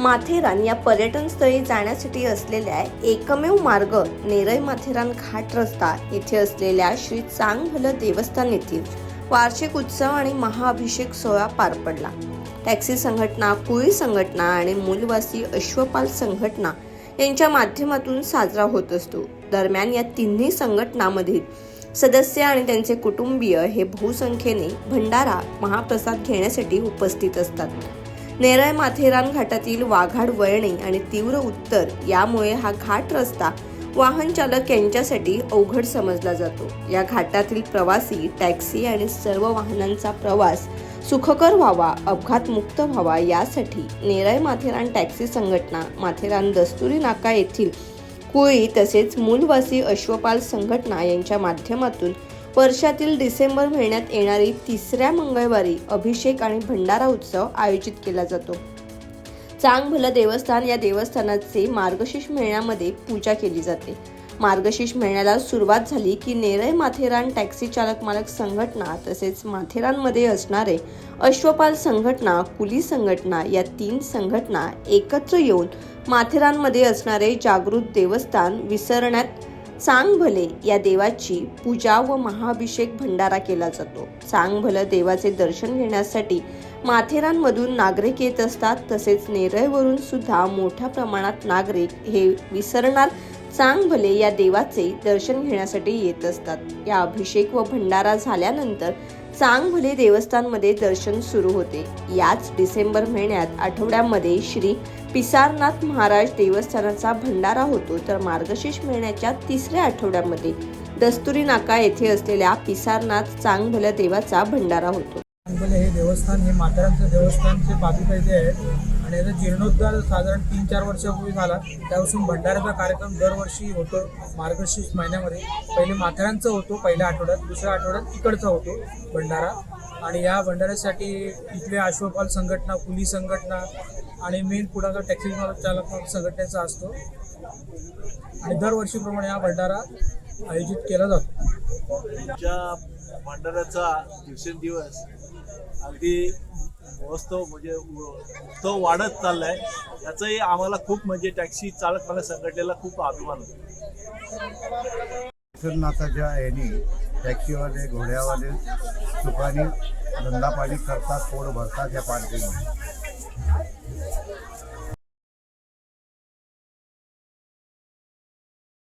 माथेरान या पर्यटनस्थळी जाण्यासाठी असलेल्या एकमेव मार्ग नेरळ माथेरान घाट रस्ता येथे असलेल्या श्री चांगभलं देवस्थान येथील वार्षिक उत्सव आणि महाअभिषेक सोहळा पार पडला। टॅक्सी संघटना, कुळी संघटना आणि मूलवासी अश्वपाल संघटना यांच्या माध्यमातून साजरा होत असतो। दरम्यान या तिन्ही संघटनांमधील सदस्य आणि त्यांचे कुटुंबीय हे बहुसंख्येने भंडारा महाप्रसाद घेण्यासाठी उपस्थित असतात। नेरळ माथेरान घाटातील वाघाड वळणे आणि तीव्र उत्तर यामुळे हा घाट रस्ता वाहन चालक यांच्यासाठी अवघड समजला जातो। या घाटातील प्रवासी, टॅक्सी आणि सर्व वाहनांचा प्रवास सुखकर व्हावा, अपघात मुक्त व्हावा यासाठी नेरळ माथेरान टॅक्सी संघटना, माथेरान दस्तुरी नाका येथील कुळी तसेच मूलवासी अश्वपाल संघटना यांच्या माध्यमातून वर्षातील डिसेंबर महिन्यात येणारी तिसऱ्या मंगळवारी अभिषेक आणि भंडारा उत्सव आयोजित केला जातो। चांगभलं देवस्थान या देवस्थानाचे मार्गशीर्ष महिन्यामध्ये पूजा केली जाते। मार्गशीर्ष महिन्याला सुरुवात झाली की नेरळ माथेरान टॅक्सी चालक मालक संघटना तसेच माथेरानमध्ये असणारे अश्वपाल संघटना, कुली संघटना या तीन संघटना एकत्र येऊन माथेरानमध्ये असणारे जागृत देवस्थान विसरण्यात चांगभले या देवाची पूजा व महाअभिषेक भंडारा केला जातो। चांगभलं देवाचे दर्शन घेण्यासाठी माथेरानमधून नागरिक येत असतात। तसेच नेरळवरून सुद्धा मोठ्या प्रमाणात नागरिक हे विसरणार चांगभले या देवाचे दर्शन घेण्यासाठी येत असतात। या अभिषेक व भंडारा झाल्यानंतर चांगभले देवस्थानमध्ये दर्शन सुरू होते। याच डिसेंबर महिन्यात आठवड्यामध्ये श्री पिसारनाथ महाराज देवस्थानाचा भंडारा होतो, तर मार्गशीर्ष महिन्याच्या तिसऱ्या आठवड्यामध्ये दस्तुरी नाका येथे असलेल्या पिसारनाथ चांगभलं देवाचा भंडारा होतो। चांगभले हे देवस्थान हे माथेरानचं देवस्थानचे पादुका इथे आहेत आणि याचा जीर्णोद्धार साधारण 3-4 वर्षापूर्वी झाला। त्यापासून भंडाऱ्याचा कार्यक्रम दरवर्षी होतो मार्गशीर्ष महिन्यामध्ये। पहिले माथेरानचं होतो पहिल्या आठवड्यात, दुसऱ्या आठवड्यात इकडचा होतो भंडारा। आणि या भंडाऱ्यासाठी इथले अश्वपाल संघटना, कुली संघटना आणि मेन पुढाकार टॅक्सी चालक संघटनेचा असतो आणि दरवर्षीप्रमाणे हा भंडारा आयोजित केला जातो। या भंडाऱ्याचा दिवसेंदिवस अगदी उत्सव म्हणजे उत्सव वाढत चाललाय, याचाही आम्हाला खूप म्हणजे टॅक्सी चालक मला संघटनेला खूप अभिमान होतो। नाथाच्या याने टॅक्सीवाले, घोड्यावाले सुखाने धंदा पाणी करतात, पोट भरतात या पालखीने।